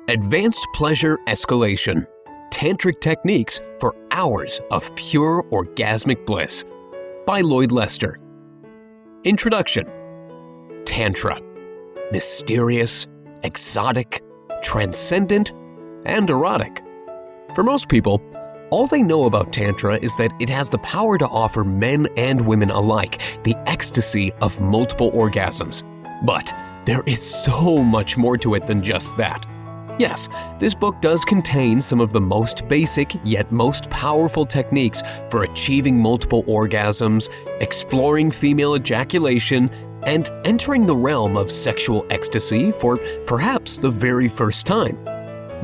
Advanced Pleasure Escalation. Tantric Techniques for Hours of Pure Orgasmic Bliss by Lloyd Lester. Introduction. Tantra. Mysterious, exotic, transcendent, and erotic. For most people, all they know about Tantra is that it has the power to offer men and women alike the ecstasy of multiple orgasms. But there is so much more to it than just that. Yes, this book does contain some of the most basic yet most powerful techniques for achieving multiple orgasms, exploring female ejaculation, and entering the realm of sexual ecstasy for perhaps the very first time.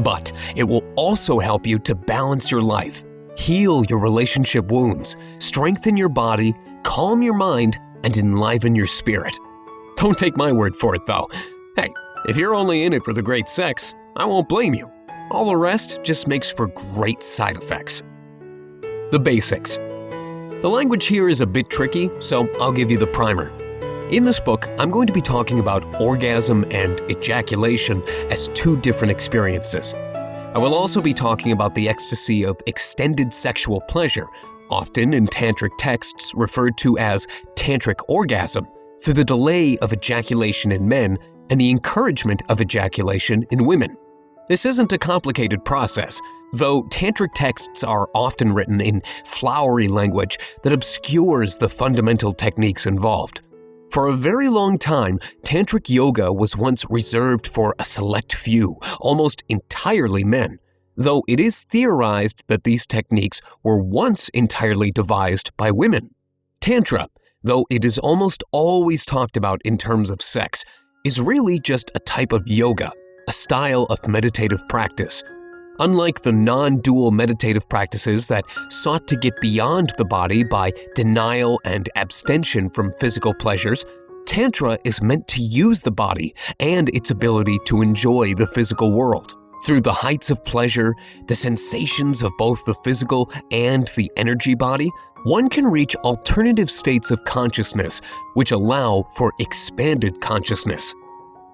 But it will also help you to balance your life, heal your relationship wounds, strengthen your body, calm your mind, and enliven your spirit. Don't take my word for it though. Hey, if you're only in it for the great sex, I won't blame you. All the rest just makes for great side effects. The basics. The language here is a bit tricky, so I'll give you the primer. In this book, I'm going to be talking about orgasm and ejaculation as two different experiences. I will also be talking about the ecstasy of extended sexual pleasure, often in tantric texts referred to as tantric orgasm, through the delay of ejaculation in men and the encouragement of ejaculation in women. This isn't a complicated process, though tantric texts are often written in flowery language that obscures the fundamental techniques involved. For a very long time, tantric yoga was once reserved for a select few, almost entirely men, though it is theorized that these techniques were once entirely devised by women. Tantra, though it is almost always talked about in terms of sex, is really just a type of yoga, a style of meditative practice. Unlike the non-dual meditative practices that sought to get beyond the body by denial and abstention from physical pleasures, Tantra is meant to use the body and its ability to enjoy the physical world. Through the heights of pleasure, the sensations of both the physical and the energy body, one can reach alternative states of consciousness which allow for expanded consciousness.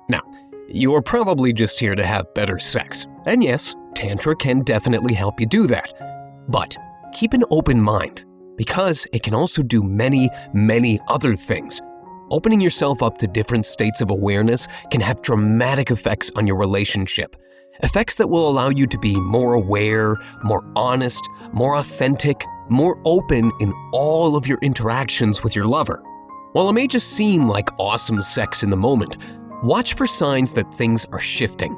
Now, you are probably just here to have better sex, and yes, Tantra can definitely help you do that. But keep an open mind, because it can also do many, many other things. Opening yourself up to different states of awareness can have dramatic effects on your relationship. Effects that will allow you to be more aware, more honest, more authentic, more open in all of your interactions with your lover. While it may just seem like awesome sex in the moment, watch for signs that things are shifting.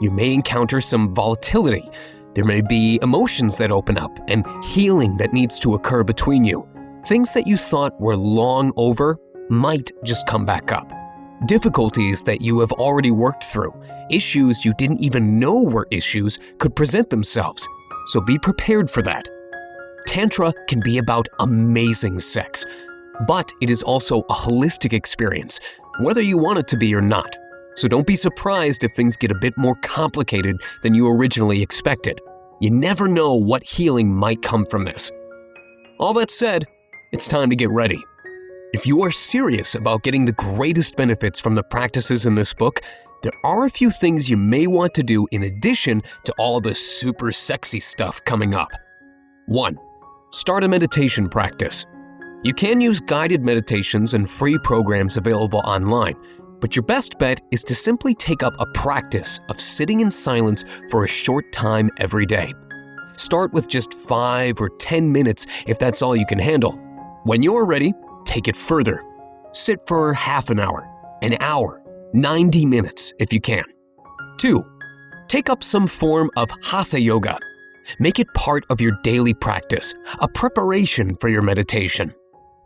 You may encounter some volatility. There may be emotions that open up and healing that needs to occur between you. Things that you thought were long over might just come back up. Difficulties that you have already worked through, issues you didn't even know were issues could present themselves, so be prepared for that. Tantra can be about amazing sex, but it is also a holistic experience, whether you want it to be or not. So don't be surprised if things get a bit more complicated than you originally expected. You never know what healing might come from this. All that said, it's time to get ready. If you are serious about getting the greatest benefits from the practices in this book, there are a few things you may want to do in addition to all the super sexy stuff coming up. 1. Start a meditation practice. You can use guided meditations and free programs available online, but your best bet is to simply take up a practice of sitting in silence for a short time every day. Start with just 5 or 10 minutes if that's all you can handle. When you're ready, take it further. Sit for half an hour, 90 minutes if you can. 2. Take up some form of hatha yoga. Make it part of your daily practice, a preparation for your meditation.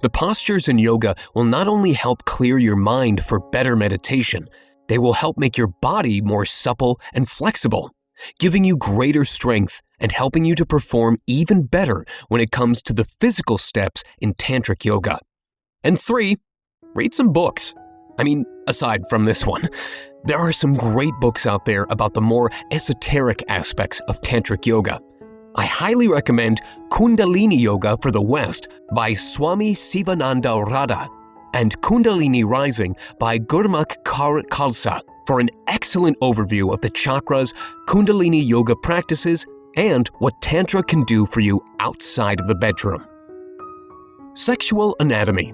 The postures in yoga will not only help clear your mind for better meditation, they will help make your body more supple and flexible, giving you greater strength and helping you to perform even better when it comes to the physical steps in tantric yoga. And 3, read some books. Aside from this one, there are some great books out there about the more esoteric aspects of tantric yoga. I highly recommend Kundalini Yoga for the West by Swami Sivananda Radha and Kundalini Rising by Gurmukh Kaur Khalsa for an excellent overview of the chakras, Kundalini yoga practices, and what Tantra can do for you outside of the bedroom. Sexual anatomy.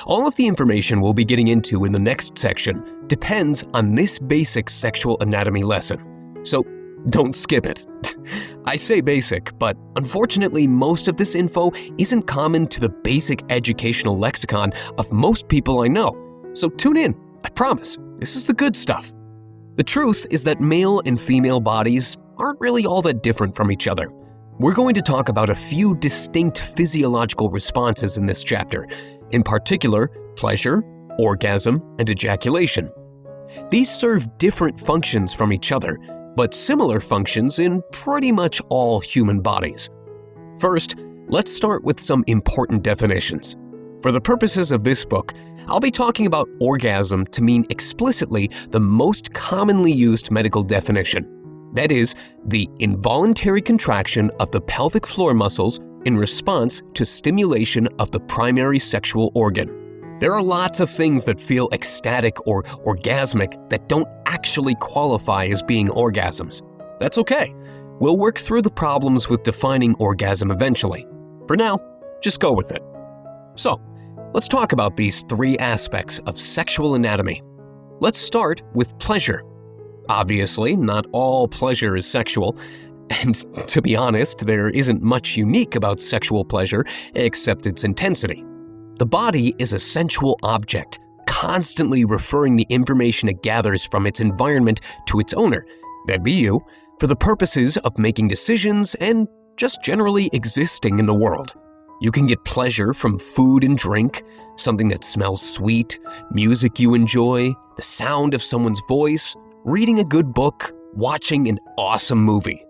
All of the information we'll be getting into in the next section depends on this basic sexual anatomy lesson, so don't skip it. I say basic, but unfortunately most of this info isn't common to the basic educational lexicon of most people I know, so tune in, I promise, this is the good stuff. The truth is that male and female bodies aren't really all that different from each other. We're going to talk about a few distinct physiological responses in this chapter, in particular, pleasure, orgasm, and ejaculation. These serve different functions from each other, but similar functions in pretty much all human bodies. First, let's start with some important definitions. For the purposes of this book, I'll be talking about orgasm to mean explicitly the most commonly used medical definition. That is, the involuntary contraction of the pelvic floor muscles in response to stimulation of the primary sexual organ. There are lots of things that feel ecstatic or orgasmic that don't actually qualify as being orgasms. That's okay. We'll work through the problems with defining orgasm eventually. For now, just go with it. So, let's talk about these three aspects of sexual anatomy. Let's start with pleasure. Obviously, not all pleasure is sexual, and to be honest, there isn't much unique about sexual pleasure except its intensity. The body is a sensual object, constantly referring the information it gathers from its environment to its owner, that'd be you, for the purposes of making decisions and just generally existing in the world. You can get pleasure from food and drink, something that smells sweet, music you enjoy, the sound of someone's voice, reading a good book, watching an awesome movie.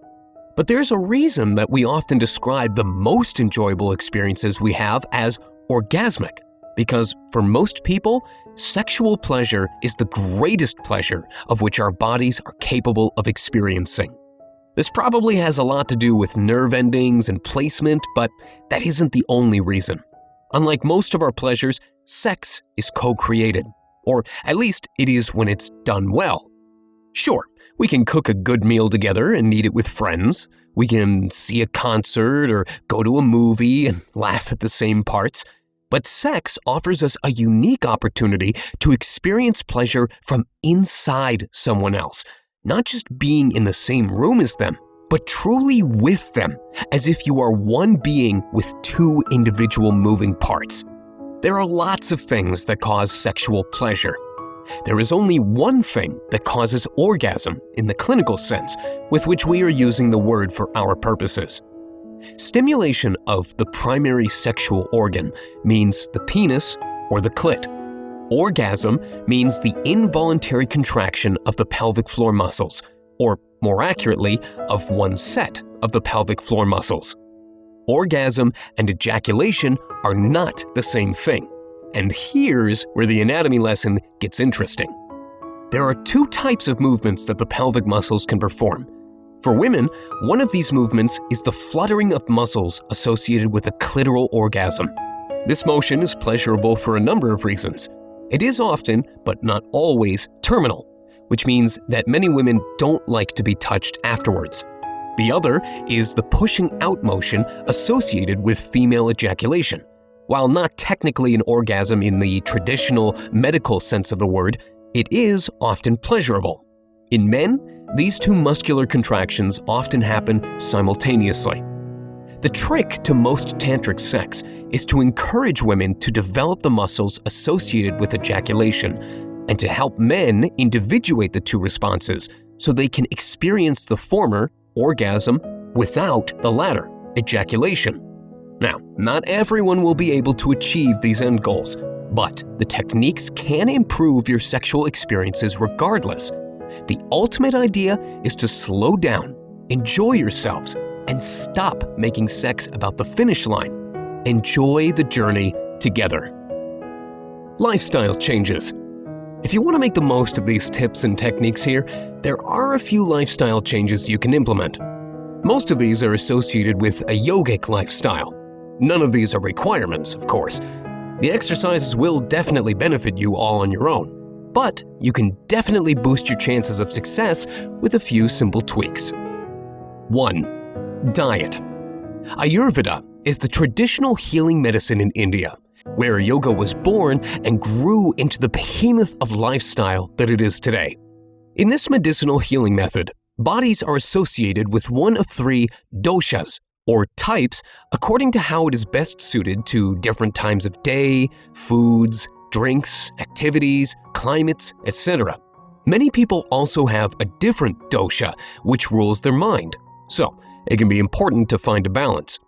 But there's a reason that we often describe the most enjoyable experiences we have as orgasmic, because for most people, sexual pleasure is the greatest pleasure of which our bodies are capable of experiencing. This probably has a lot to do with nerve endings and placement, but that isn't the only reason. Unlike most of our pleasures, sex is co-created, or at least it is when it's done well. Sure, we can cook a good meal together and eat it with friends. We can see a concert or go to a movie and laugh at the same parts. But sex offers us a unique opportunity to experience pleasure from inside someone else, not just being in the same room as them, but truly with them, as if you are one being with two individual moving parts. There are lots of things that cause sexual pleasure. There is only one thing that causes orgasm in the clinical sense, with which we are using the word for our purposes. Stimulation of the primary sexual organ means the penis or the clit. Orgasm means the involuntary contraction of the pelvic floor muscles, or more accurately, of one set of the pelvic floor muscles. Orgasm and ejaculation are not the same thing. And here's where the anatomy lesson gets interesting. There are two types of movements that the pelvic muscles can perform. For women, one of these movements is the fluttering of muscles associated with a clitoral orgasm. This motion is pleasurable for a number of reasons. It is often, but not always, terminal, which means that many women don't like to be touched afterwards. The other is the pushing out motion associated with female ejaculation. While not technically an orgasm in the traditional medical sense of the word, it is often pleasurable. In men, these two muscular contractions often happen simultaneously. The trick to most tantric sex is to encourage women to develop the muscles associated with ejaculation and to help men individuate the two responses so they can experience the former, orgasm, without the latter, ejaculation. Now, not everyone will be able to achieve these end goals, but the techniques can improve your sexual experiences regardless. The ultimate idea is to slow down, enjoy yourselves, and stop making sex about the finish line. Enjoy the journey together. Lifestyle changes. If you want to make the most of these tips and techniques here, there are a few lifestyle changes you can implement. Most of these are associated with a yogic lifestyle. None of these are requirements, of course. The exercises will definitely benefit you all on your own. but you can definitely boost your chances of success with a few simple tweaks. 1. Diet. Ayurveda is the traditional healing medicine in India, where yoga was born and grew into the behemoth of lifestyle that it is today. In this medicinal healing method, bodies are associated with one of 3 doshas, or types, according to how it is best suited to different times of day, foods, drinks, activities, climates, etc. Many people also have a different dosha, which rules their mind, so it can be important to find a balance.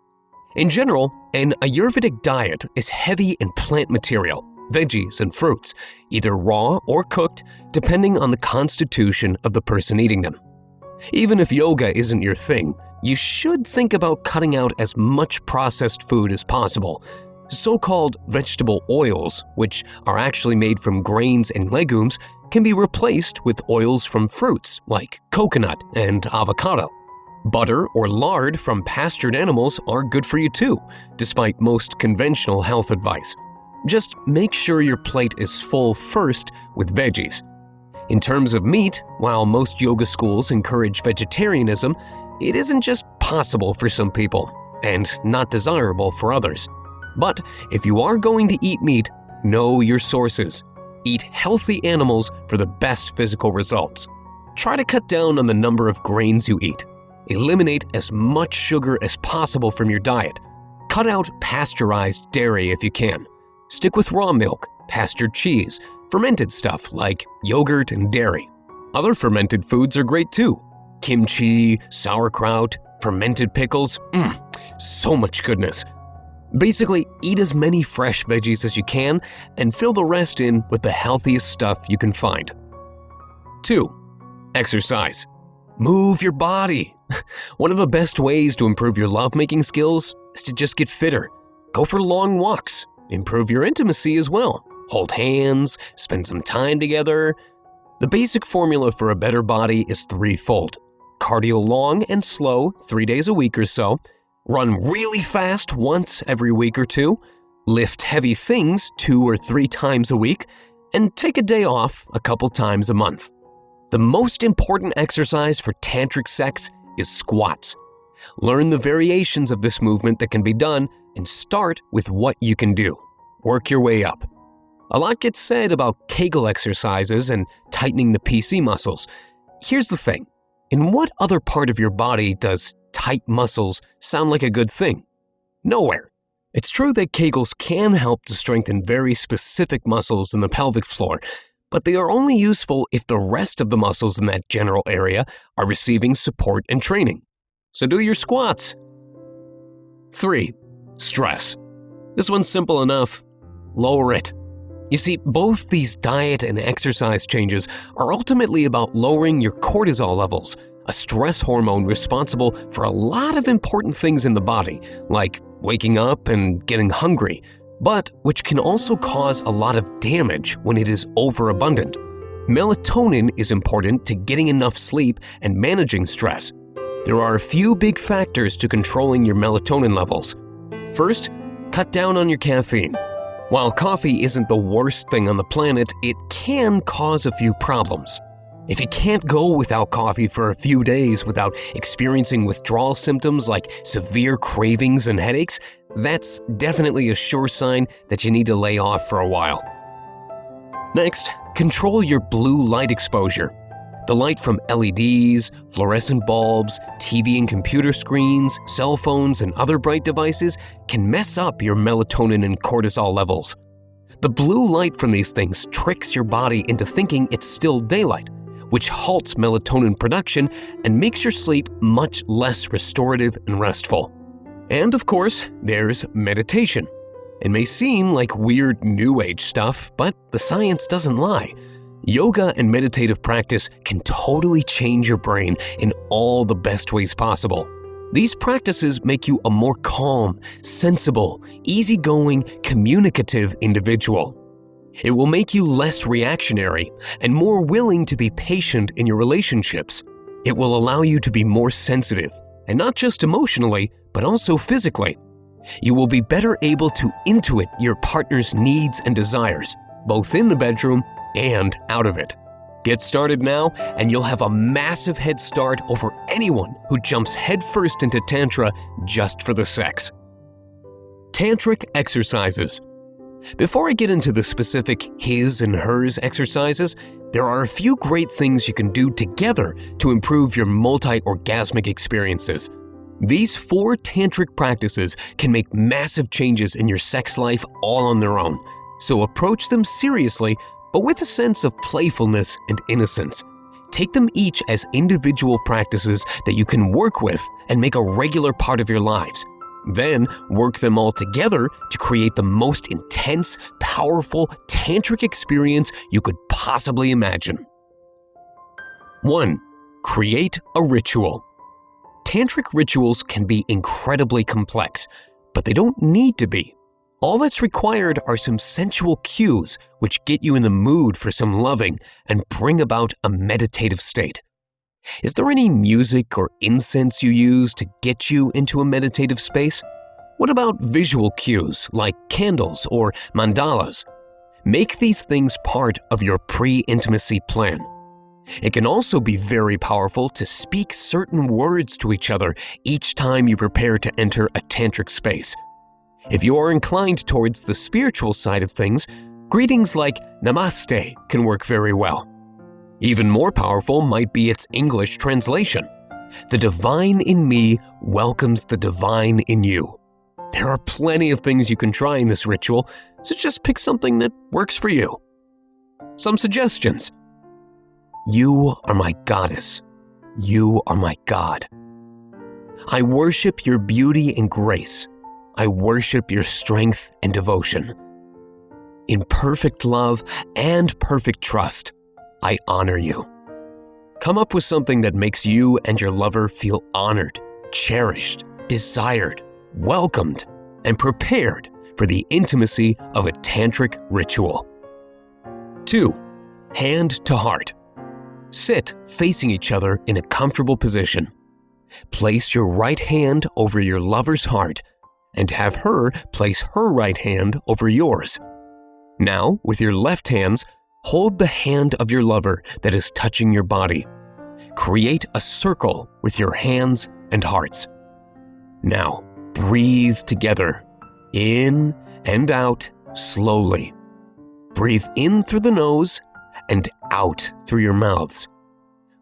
In general, an Ayurvedic diet is heavy in plant material, veggies and fruits, either raw or cooked, depending on the constitution of the person eating them. Even if yoga isn't your thing, you should think about cutting out as much processed food as possible. So-called vegetable oils, which are actually made from grains and legumes, can be replaced with oils from fruits like coconut and avocado. Butter or lard from pastured animals are good for you too, despite most conventional health advice. Just make sure your plate is full first with veggies. In terms of meat, while most yoga schools encourage vegetarianism, it isn't just possible for some people and not desirable for others. But if you are going to eat meat, know your sources. Eat healthy animals for the best physical results. Try to cut down on the number of grains you eat. Eliminate as much sugar as possible from your diet. Cut out pasteurized dairy if you can. Stick with raw milk, pastured cheese, fermented stuff like yogurt and dairy. Other fermented foods are great too. Kimchi, sauerkraut, fermented pickles, so much goodness. Basically, eat as many fresh veggies as you can and fill the rest in with the healthiest stuff you can find. 2. Exercise. Move your body. One of the best ways to improve your lovemaking skills is to just get fitter. Go for long walks. Improve your intimacy as well. Hold hands, spend some time together. The basic formula for a better body is threefold. Cardio long and slow 3 days a week or so. Run really fast once every week or two. Lift heavy things 2 or 3 times a week. And take a day off a couple times a month. The most important exercise for tantric sex is squats. Learn the variations of this movement that can be done and start with what you can do. Work your way up. A lot gets said about Kegel exercises and tightening the PC muscles. Here's the thing. In what other part of your body does tight muscles sound like a good thing? Nowhere. It's true that Kegels can help to strengthen very specific muscles in the pelvic floor, but they are only useful if the rest of the muscles in that general area are receiving support and training. So do your squats. 3. Stress. This one's simple enough. Lower it. You see, both these diet and exercise changes are ultimately about lowering your cortisol levels, a stress hormone responsible for a lot of important things in the body, like waking up and getting hungry, but which can also cause a lot of damage when it is overabundant. Melatonin is important to getting enough sleep and managing stress. There are a few big factors to controlling your melatonin levels. First, cut down on your caffeine. While coffee isn't the worst thing on the planet, it can cause a few problems. If you can't go without coffee for a few days without experiencing withdrawal symptoms like severe cravings and headaches, that's definitely a sure sign that you need to lay off for a while. Next, control your blue light exposure. The light from LEDs, fluorescent bulbs, TV and computer screens, cell phones, and other bright devices can mess up your melatonin and cortisol levels. The blue light from these things tricks your body into thinking it's still daylight, which halts melatonin production and makes your sleep much less restorative and restful. And of course, there's meditation. It may seem like weird new age stuff, but the science doesn't lie. Yoga and meditative practice can totally change your brain in all the best ways possible. These practices make you a more calm, sensible, easygoing, communicative individual. It will make you less reactionary and more willing to be patient in your relationships. It will allow you to be more sensitive, and not just emotionally, but also physically. You will be better able to intuit your partner's needs and desires, both in the bedroom and out of it. Get started now, and you'll have a massive head start over anyone who jumps headfirst into Tantra just for the sex. Tantric exercises. Before I get into the specific his and hers exercises, there are a few great things you can do together to improve your multi-orgasmic experiences. These 4 tantric practices can make massive changes in your sex life all on their own, so approach them seriously but with a sense of playfulness and innocence. Take them each as individual practices that you can work with and make a regular part of your lives. Then work them all together to create the most intense, powerful tantric experience you could possibly imagine. 1. Create a ritual. Tantric rituals can be incredibly complex, but they don't need to be. All that's required are some sensual cues which get you in the mood for some loving and bring about a meditative state. Is there any music or incense you use to get you into a meditative space? What about visual cues like candles or mandalas? Make these things part of your pre-intimacy plan. It can also be very powerful to speak certain words to each other each time you prepare to enter a tantric space. If you are inclined towards the spiritual side of things, greetings like Namaste can work very well. Even more powerful might be its English translation. The divine in me welcomes the divine in you. There are plenty of things you can try in this ritual, so just pick something that works for you. Some suggestions. You are my goddess. You are my God. I worship your beauty and grace. I worship your strength and devotion. In perfect love and perfect trust, I honor you. Come up with something that makes you and your lover feel honored, cherished, desired, welcomed, and prepared for the intimacy of a tantric ritual. 2. Hand to heart. Sit facing each other in a comfortable position. Place your right hand over your lover's heart and have her place her right hand over yours. Now, with your left hands, hold the hand of your lover that is touching your body. Create a circle with your hands and hearts. Now, breathe together, in and out slowly. Breathe in through the nose and out through your mouths.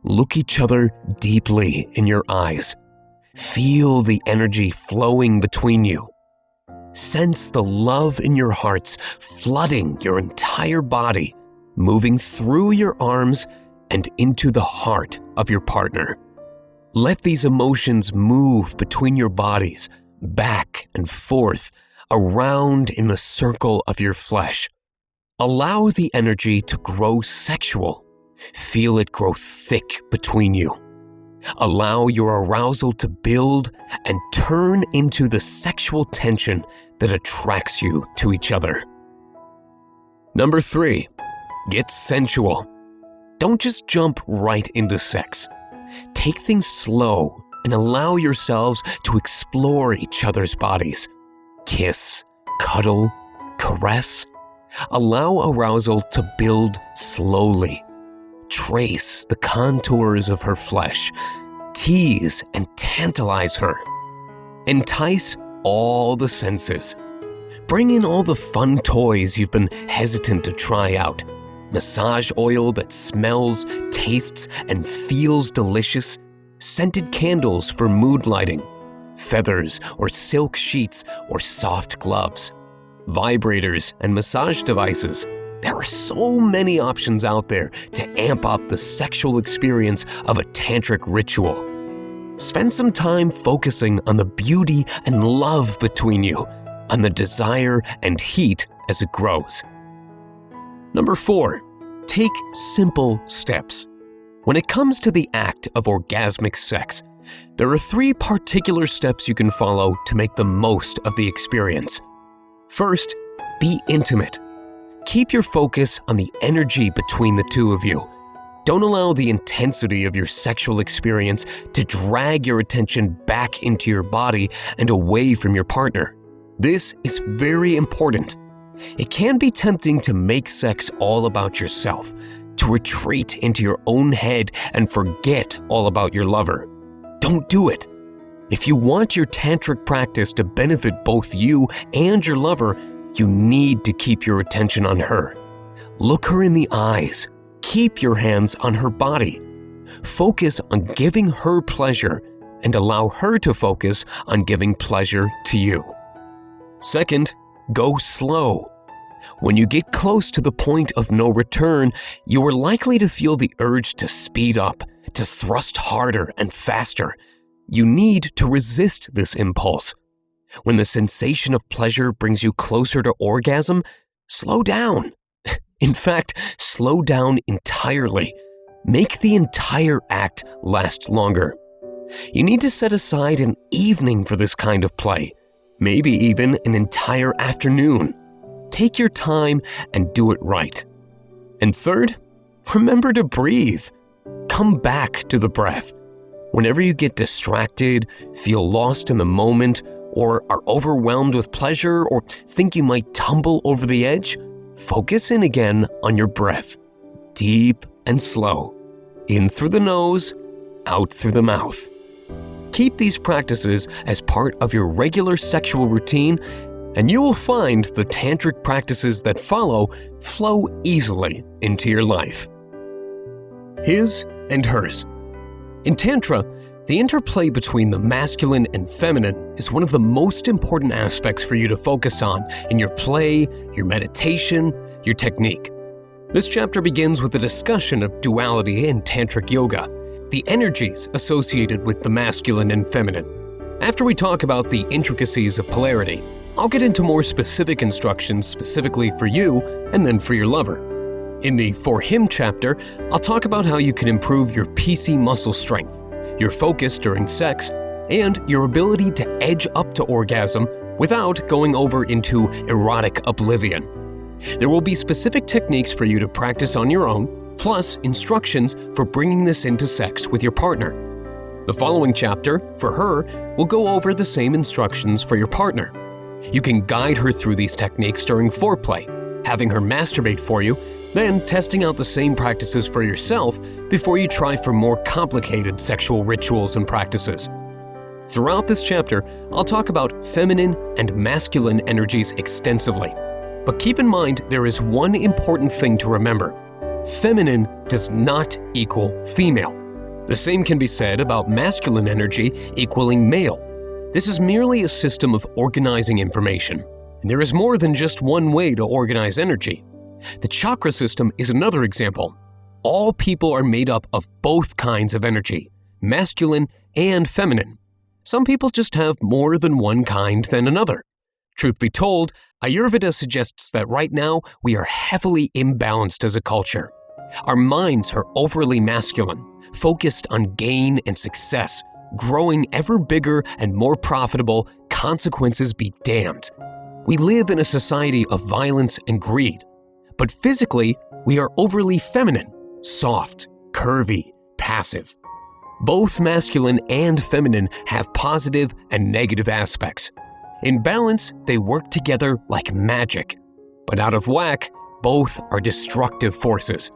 Look each other deeply in your eyes. Feel the energy flowing between you. Sense the love in your hearts flooding your entire body, moving through your arms and into the heart of your partner. Let these emotions move between your bodies, back and forth, around in the circle of your flesh. Allow the energy to grow sexual. Feel it grow thick between you. Allow your arousal to build and turn into the sexual tension that attracts you to each other. Number 3, get sensual. Don't just jump right into sex. Take things slow and allow yourselves to explore each other's bodies. Kiss, cuddle, caress. Allow arousal to build slowly. Trace the contours of her flesh. Tease and tantalize her. Entice all the senses. Bring in all the fun toys you've been hesitant to try out. Massage oil that smells, tastes, and feels delicious. Scented candles for mood lighting. Feathers or silk sheets or soft gloves. Vibrators and massage devices. There are so many options out there to amp up the sexual experience of a tantric ritual. Spend some time focusing on the beauty and love between you, on the desire and heat as it grows. Number 4, take simple steps. When it comes to the act of orgasmic sex, there are 3 particular steps you can follow to make the most of the experience. First, be intimate. Keep your focus on the energy between the two of you. Don't allow the intensity of your sexual experience to drag your attention back into your body and away from your partner. This is very important. It can be tempting to make sex all about yourself, to retreat into your own head and forget all about your lover. Don't do it. If you want your tantric practice to benefit both you and your lover, you need to keep your attention on her. Look her in the eyes. Keep your hands on her body. Focus on giving her pleasure and allow her to focus on giving pleasure to you. Second, go slow. When you get close to the point of no return, you are likely to feel the urge to speed up, to thrust harder and faster. You need to resist this impulse. When the sensation of pleasure brings you closer to orgasm, slow down. In fact, slow down entirely. Make the entire act last longer. You need to set aside an evening for this kind of play, maybe even an entire afternoon. Take your time and do it right. And third, remember to breathe. Come back to the breath. Whenever you get distracted, feel lost in the moment, or are overwhelmed with pleasure, or think you might tumble over the edge, focus in again on your breath. Deep and slow. In through the nose, out through the mouth. Keep these practices as part of your regular sexual routine, and you will find the tantric practices that follow flow easily into your life. His and hers. In Tantra, the interplay between the masculine and feminine is one of the most important aspects for you to focus on in your play, your meditation, your technique. This chapter begins with a discussion of duality in Tantric Yoga, the energies associated with the masculine and feminine. After we talk about the intricacies of polarity, I'll get into more specific instructions specifically for you and then for your lover. In the For Him chapter, I'll talk about how you can improve your PC muscle strength, your focus during sex, and your ability to edge up to orgasm without going over into erotic oblivion. There will be specific techniques for you to practice on your own, plus instructions for bringing this into sex with your partner. The following chapter, For Her, will go over the same instructions for your partner. You can guide her through these techniques during foreplay, having her masturbate for you, then testing out the same practices for yourself before you try for more complicated sexual rituals and practices. Throughout this chapter, I'll talk about feminine and masculine energies extensively. But keep in mind there is one important thing to remember. Feminine does not equal female. The same can be said about masculine energy equaling male. This is merely a system of organizing information, and there is more than just one way to organize energy. The chakra system is another example. All people are made up of both kinds of energy, masculine and feminine. Some people just have more than one kind than another. Truth be told, Ayurveda suggests that right now we are heavily imbalanced as a culture. Our minds are overly masculine, focused on gain and success, growing ever bigger and more profitable, consequences be damned. We live in a society of violence and greed. But physically, we are overly feminine, soft, curvy, passive. Both masculine and feminine have positive and negative aspects. In balance, they work together like magic. But out of whack, both are destructive forces.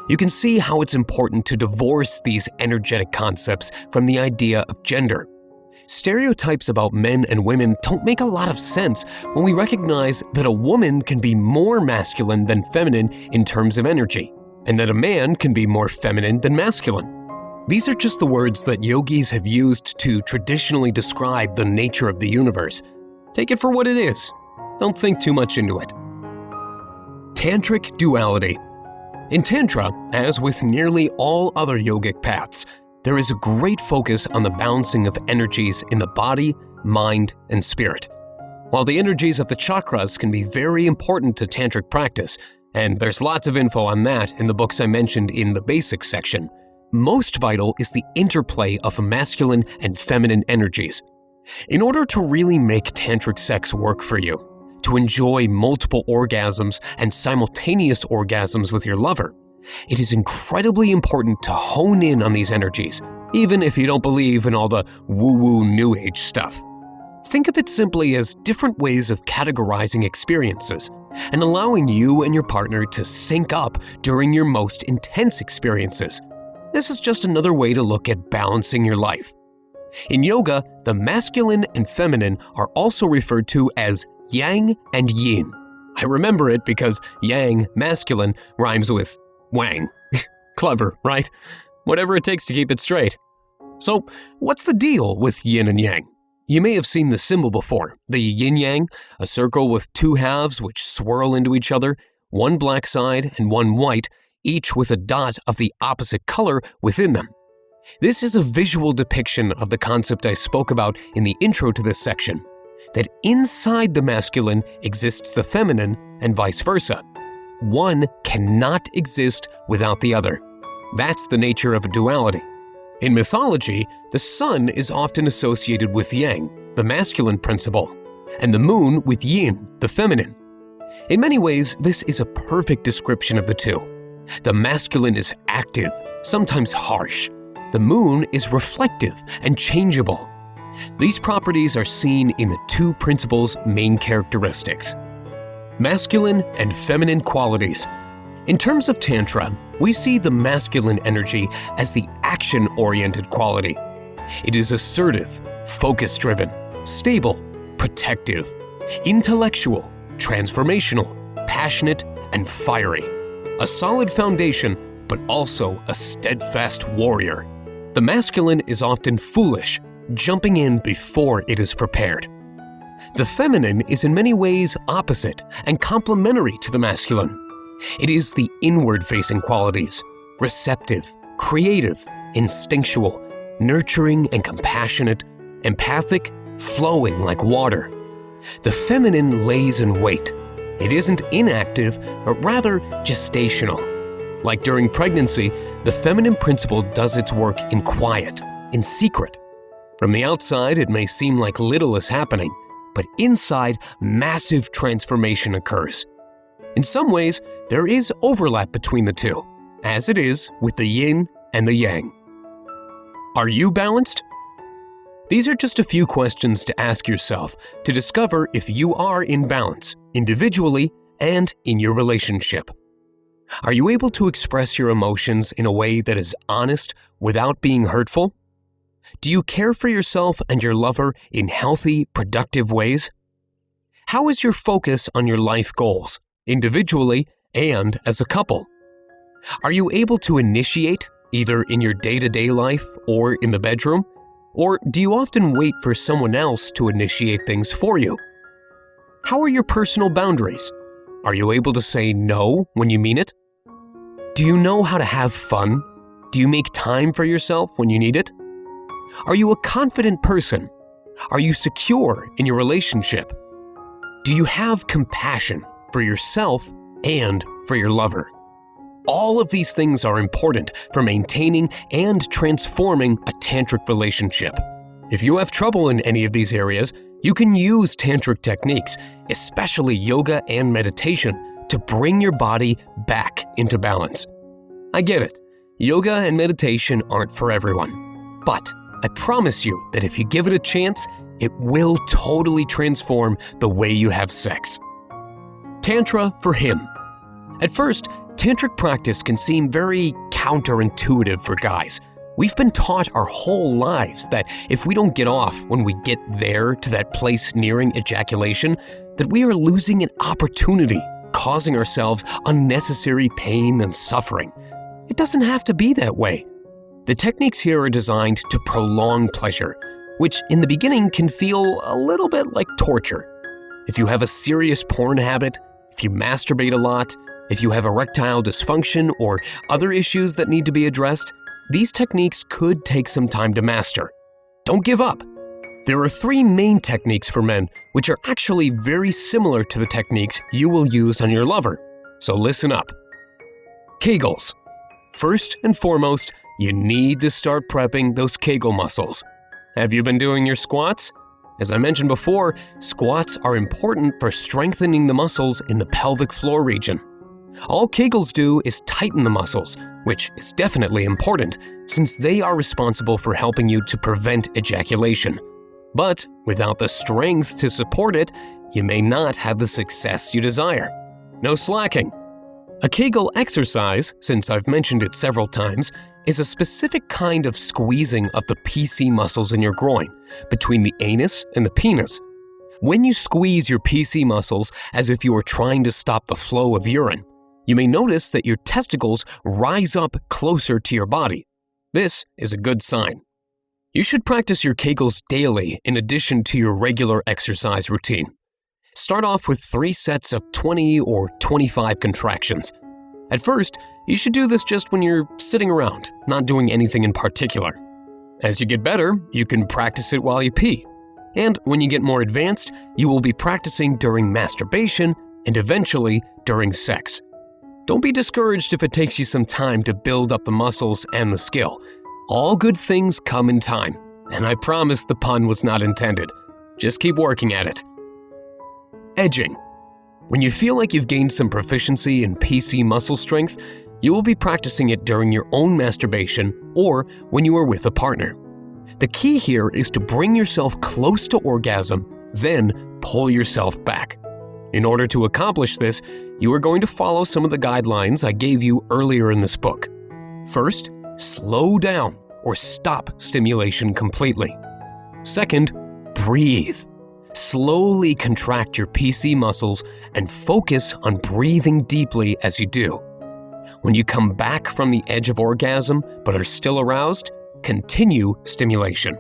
You can see how it's important to divorce these energetic concepts from the idea of gender. Stereotypes about men and women don't make a lot of sense when we recognize that a woman can be more masculine than feminine in terms of energy, and that a man can be more feminine than masculine. These are just the words that yogis have used to traditionally describe the nature of the universe. Take it for what it is. Don't think too much into it. Tantric duality. In Tantra, as with nearly all other yogic paths, there is a great focus on the balancing of energies in the body, mind, and spirit. While the energies of the chakras can be very important to tantric practice, and there's lots of info on that in the books I mentioned in the basics section, most vital is the interplay of masculine and feminine energies. In order to really make tantric sex work for you, to enjoy multiple orgasms and simultaneous orgasms with your lover, it is incredibly important to hone in on these energies, even if you don't believe in all the woo-woo new age stuff. Think of it simply as different ways of categorizing experiences, and allowing you and your partner to sync up during your most intense experiences. This is just another way to look at balancing your life. In yoga, the masculine and feminine are also referred to as yang and yin. I remember it because yang, masculine, rhymes with wang. Clever, right? Whatever it takes to keep it straight. So, what's the deal with yin and yang? You may have seen the symbol before, the yin-yang, a circle with two halves which swirl into each other, one black side and one white, each with a dot of the opposite color within them. This is a visual depiction of the concept I spoke about in the intro to this section, that inside the masculine exists the feminine and vice versa. One cannot exist without the other. That's the nature of a duality. In mythology, the sun is often associated with yang, the masculine principle, and the moon with yin, the feminine. In many ways, this is a perfect description of the two. The masculine is active, sometimes harsh. The moon is reflective and changeable. These properties are seen in the two principles' main characteristics: masculine and feminine qualities. In terms of Tantra, we see the masculine energy as the action-oriented quality. It is assertive, focus-driven, stable, protective, intellectual, transformational, passionate, and fiery. A solid foundation, but also a steadfast warrior. The masculine is often foolish, jumping in before it is prepared. The feminine is in many ways opposite and complementary to the masculine. It is the inward-facing qualities: receptive, creative, instinctual, nurturing and compassionate, empathic, flowing like water. The feminine lays in wait. It isn't inactive, but rather gestational. Like during pregnancy, the feminine principle does its work in quiet, in secret. From the outside, it may seem like little is happening, but inside, massive transformation occurs. In some ways, there is overlap between the two, as it is with the yin and the yang. Are you balanced? These are just a few questions to ask yourself to discover if you are in balance, individually and in your relationship. Are you able to express your emotions in a way that is honest without being hurtful? Do you care for yourself and your lover in healthy, productive ways? How is your focus on your life goals, individually and as a couple? Are you able to initiate, either in your day-to-day life or in the bedroom? Or do you often wait for someone else to initiate things for you? How are your personal boundaries? Are you able to say no when you mean it? Do you know how to have fun? Do you make time for yourself when you need it? Are you a confident person? Are you secure in your relationship? Do you have compassion for yourself and for your lover? All of these things are important for maintaining and transforming a tantric relationship. If you have trouble in any of these areas, you can use tantric techniques, especially yoga and meditation, to bring your body back into balance. I get it. Yoga and meditation aren't for everyone. But I promise you that if you give it a chance, it will totally transform the way you have sex. Tantra for him. At first, tantric practice can seem very counterintuitive for guys. We've been taught our whole lives that if we don't get off when we get there to that place nearing ejaculation, that we are losing an opportunity, causing ourselves unnecessary pain and suffering. It doesn't have to be that way. The techniques here are designed to prolong pleasure, which in the beginning can feel a little bit like torture. If you have a serious porn habit, if you masturbate a lot, if you have erectile dysfunction or other issues that need to be addressed, these techniques could take some time to master. Don't give up. There are 3 main techniques for men, which are actually very similar to the techniques you will use on your lover. So listen up. Kegels. First and foremost, you need to start prepping those Kegel muscles. Have you been doing your squats? As I mentioned before, squats are important for strengthening the muscles in the pelvic floor region. All Kegels do is tighten the muscles, which is definitely important since they are responsible for helping you to prevent ejaculation. But without the strength to support it, you may not have the success you desire. no slacking. A Kegel exercise, since I've mentioned it several times, is a specific kind of squeezing of the PC muscles in your groin, between the anus and the penis. When you squeeze your PC muscles as if you are trying to stop the flow of urine, you may notice that your testicles rise up closer to your body. This is a good sign. You should practice your Kegels daily in addition to your regular exercise routine. Start off with 3 sets of 20 or 25 contractions. At first, you should do this just when you're sitting around, not doing anything in particular. As you get better, you can practice it while you pee. And when you get more advanced, you will be practicing during masturbation and eventually during sex. Don't be discouraged if it takes you some time to build up the muscles and the skill. All good things come in time, and I promise the pun was not intended. Just keep working at it. Edging. When you feel like you've gained some proficiency in PC muscle strength, you will be practicing it during your own masturbation or when you are with a partner. The key here is to bring yourself close to orgasm, then pull yourself back. In order to accomplish this, you are going to follow some of the guidelines I gave you earlier in this book. First, slow down or stop stimulation completely. Second, breathe. Slowly contract your PC muscles and focus on breathing deeply as you do. When you come back from the edge of orgasm but are still aroused, continue stimulation.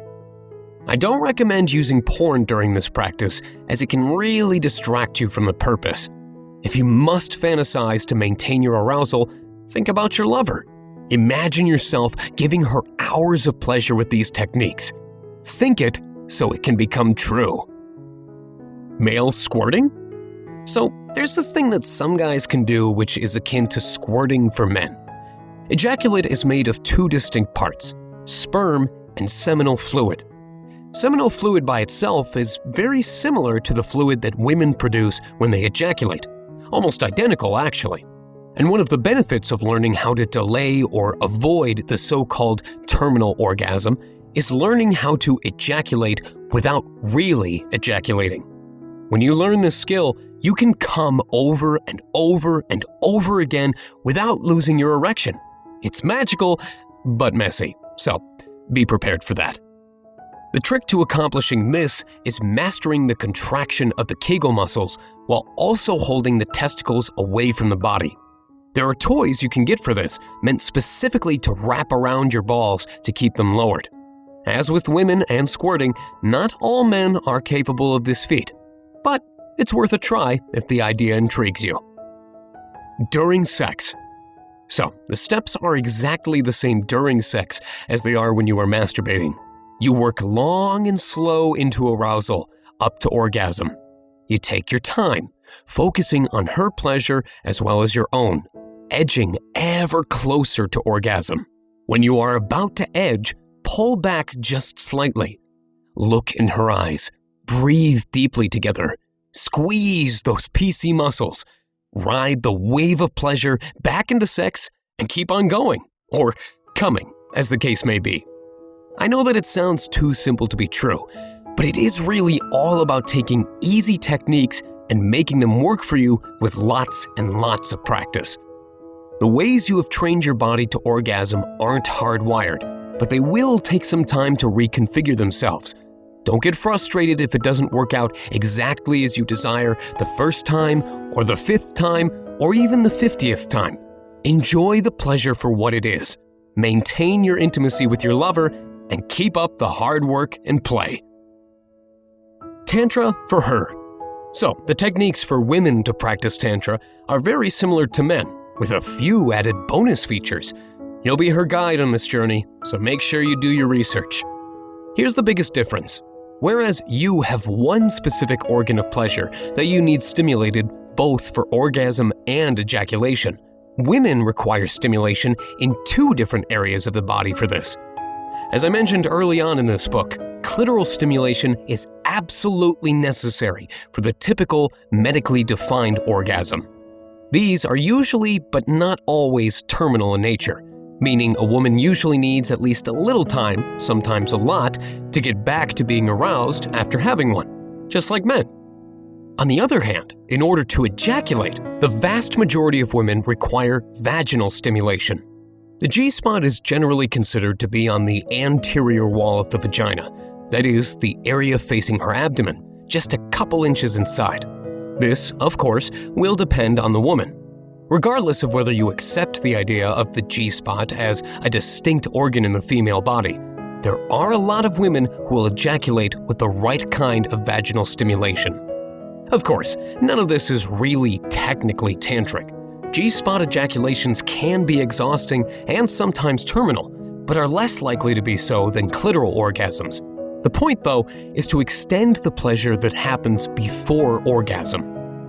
I don't recommend using porn during this practice as it can really distract you from the purpose. If you must fantasize to maintain your arousal, think about your lover. Imagine yourself giving her hours of pleasure with these techniques. Think it so it can become true. Male squirting? So there's this thing that some guys can do which is akin to squirting for men. Ejaculate is made of 2 distinct parts, sperm and seminal fluid. Seminal fluid by itself is very similar to the fluid that women produce when they ejaculate, almost identical actually. And one of the benefits of learning how to delay or avoid the so-called terminal orgasm is learning how to ejaculate without really ejaculating. When you learn this skill, you can come over and over and over again without losing your erection. It's magical, but messy, so be prepared for that. The trick to accomplishing this is mastering the contraction of the Kegel muscles while also holding the testicles away from the body. There are toys you can get for this, meant specifically to wrap around your balls to keep them lowered. As with women and squirting, not all men are capable of this feat, but it's worth a try if the idea intrigues you. During sex. So, the steps are exactly the same during sex as they are when you are masturbating. You work long and slow into arousal, up to orgasm. You take your time, focusing on her pleasure as well as your own, edging ever closer to orgasm. When you are about to edge, pull back just slightly. Look in her eyes, breathe deeply together, squeeze those PC muscles, ride the wave of pleasure back into sex, and keep on going, or coming, as the case may be. I know that it sounds too simple to be true, but it is really all about taking easy techniques and making them work for you with lots and lots of practice. The ways you have trained your body to orgasm aren't hardwired, but they will take some time to reconfigure themselves. Don't get frustrated if it doesn't work out exactly as you desire the first time, or the 5th time, or even the 50th time. Enjoy the pleasure for what it is. Maintain your intimacy with your lover, and keep up the hard work and play. Tantra for her. So, the techniques for women to practice Tantra are very similar to men, with a few added bonus features. You'll be her guide on this journey, so make sure you do your research. Here's the biggest difference. Whereas you have one specific organ of pleasure that you need stimulated both for orgasm and ejaculation, women require stimulation in 2 different areas of the body for this. As I mentioned early on in this book, clitoral stimulation is absolutely necessary for the typical medically defined orgasm. These are usually, but not always, terminal in nature, meaning a woman usually needs at least a little time, sometimes a lot, to get back to being aroused after having one, just like men. On the other hand, in order to ejaculate, the vast majority of women require vaginal stimulation. The G-spot is generally considered to be on the anterior wall of the vagina, that is, the area facing her abdomen, just a couple inches inside. This, of course, will depend on the woman. Regardless of whether you accept the idea of the G-spot as a distinct organ in the female body, there are a lot of women who will ejaculate with the right kind of vaginal stimulation. Of course, none of this is really technically tantric. G-spot ejaculations can be exhausting and sometimes terminal, but are less likely to be so than clitoral orgasms. The point, though, is to extend the pleasure that happens before orgasm.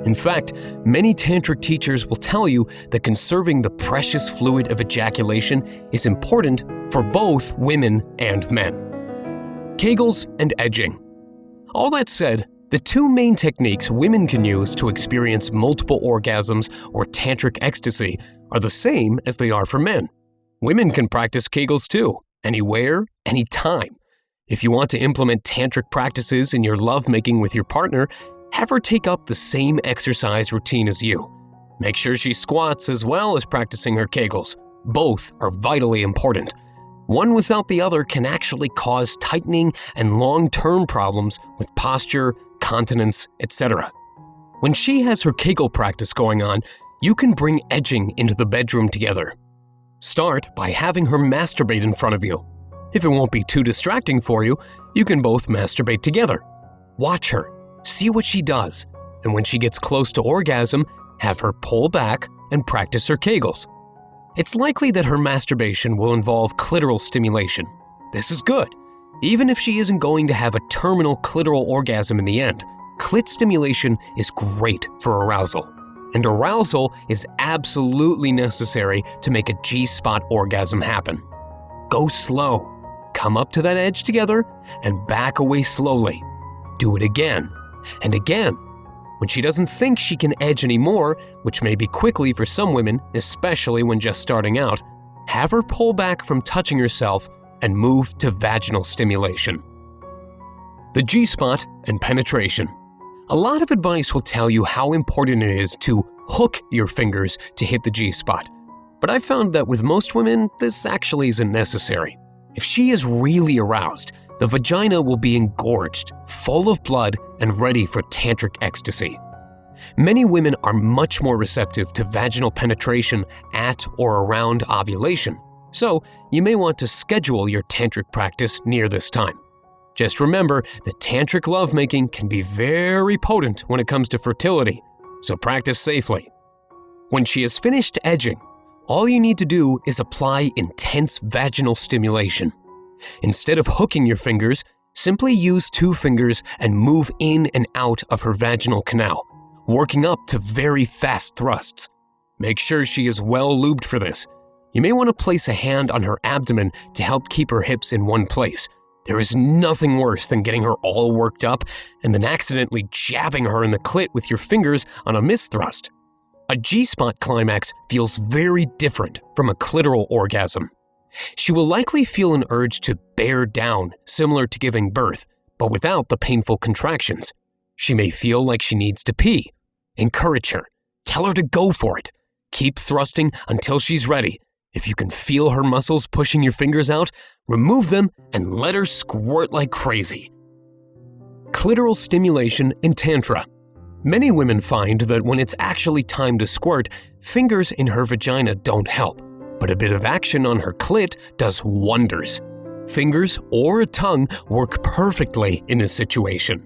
In fact, many tantric teachers will tell you that conserving the precious fluid of ejaculation is important for both women and men. Kegels and edging. All that said, the two main techniques women can use to experience multiple orgasms or tantric ecstasy are the same as they are for men. Women can practice Kegels too, anywhere, anytime. If you want to implement tantric practices in your lovemaking with your partner, have her take up the same exercise routine as you. Make sure she squats as well as practicing her Kegels. Both are vitally important. One without the other can actually cause tightening and long-term problems with posture, continence, etc. When she has her Kegel practice going on, you can bring edging into the bedroom together. Start by having her masturbate in front of you. If it won't be too distracting for you, you can both masturbate together. Watch her, see what she does, and when she gets close to orgasm, have her pull back and practice her Kegels. It's likely that her masturbation will involve clitoral stimulation. This is good. Even if she isn't going to have a terminal clitoral orgasm in the end, clit stimulation is great for arousal. And arousal is absolutely necessary to make a G-spot orgasm happen. Go slow. Come up to that edge together and back away slowly. Do it again and again. When she doesn't think she can edge anymore, which may be quickly for some women, especially when just starting out, have her pull back from touching herself and move to vaginal stimulation. The G-spot and penetration. A lot of advice will tell you how important it is to hook your fingers to hit the G-spot, but I've found that with most women, this actually isn't necessary. If she is really aroused, the vagina will be engorged, full of blood, and ready for tantric ecstasy. Many women are much more receptive to vaginal penetration at or around ovulation, so you may want to schedule your tantric practice near this time. Just remember that tantric lovemaking can be very potent when it comes to fertility, so practice safely. When she has finished edging, all you need to do is apply intense vaginal stimulation. Instead of hooking your fingers, simply use 2 fingers and move in and out of her vaginal canal, working up to very fast thrusts. Make sure she is well lubed for this. You may want to place a hand on her abdomen to help keep her hips in one place. There is nothing worse than getting her all worked up and then accidentally jabbing her in the clit with your fingers on a misthrust. A G-spot climax feels very different from a clitoral orgasm. She will likely feel an urge to bear down, similar to giving birth, but without the painful contractions. She may feel like she needs to pee. Encourage her. Tell her to go for it. Keep thrusting until she's ready. If you can feel her muscles pushing your fingers out, remove them and let her squirt like crazy. Clitoral stimulation in Tantra. Many women find that when it's actually time to squirt, fingers in her vagina don't help, but a bit of action on her clit does wonders. Fingers or a tongue work perfectly in this situation.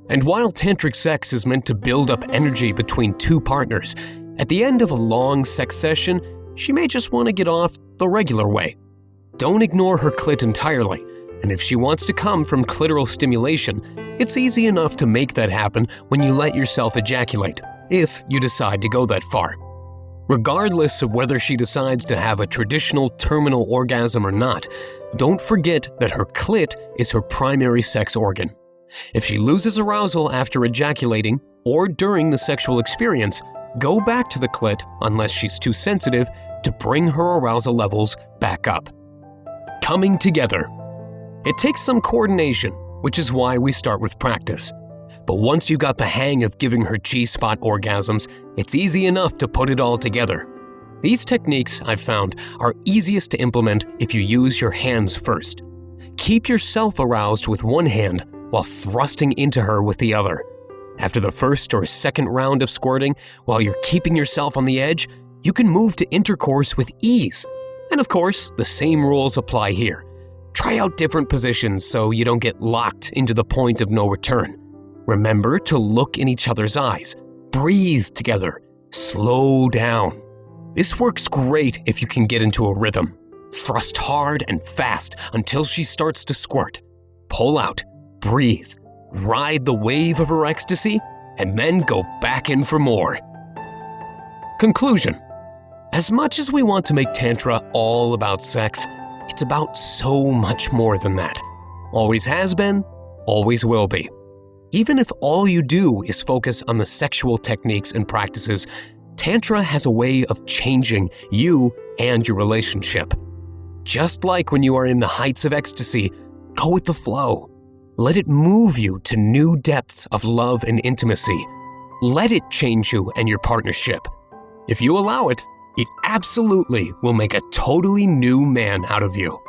And while tantric sex is meant to build up energy between 2 partners, at the end of a long sex session, she may just want to get off the regular way. Don't ignore her clit entirely, and if she wants to come from clitoral stimulation, it's easy enough to make that happen when you let yourself ejaculate, if you decide to go that far. Regardless of whether she decides to have a traditional terminal orgasm or not, don't forget that her clit is her primary sex organ. If she loses arousal after ejaculating or during the sexual experience, go back to the clit unless she's too sensitive to bring her arousal levels back up. Coming together. It takes some coordination, which is why we start with practice. but once you got the hang of giving her G-spot orgasms, it's easy enough to put it all together. These techniques, I've found, are easiest to implement if you use your hands first. Keep yourself aroused with one hand while thrusting into her with the other. After the first or second round of squirting, while you're keeping yourself on the edge, you can move to intercourse with ease. And of course, the same rules apply here. Try out different positions so you don't get locked into the point of no return. Remember to look in each other's eyes, breathe together, slow down. This works great if you can get into a rhythm. Thrust hard and fast until she starts to squirt. Pull out, breathe, ride the wave of her ecstasy, and then go back in for more. Conclusion. As much as we want to make Tantra all about sex, it's about so much more than that. Always has been, always will be. Even if all you do is focus on the sexual techniques and practices, Tantra has a way of changing you and your relationship. Just like when you are in the heights of ecstasy, go with the flow. Let it move you to new depths of love and intimacy. Let it change you and your partnership. If you allow it, it absolutely will make a totally new man out of you.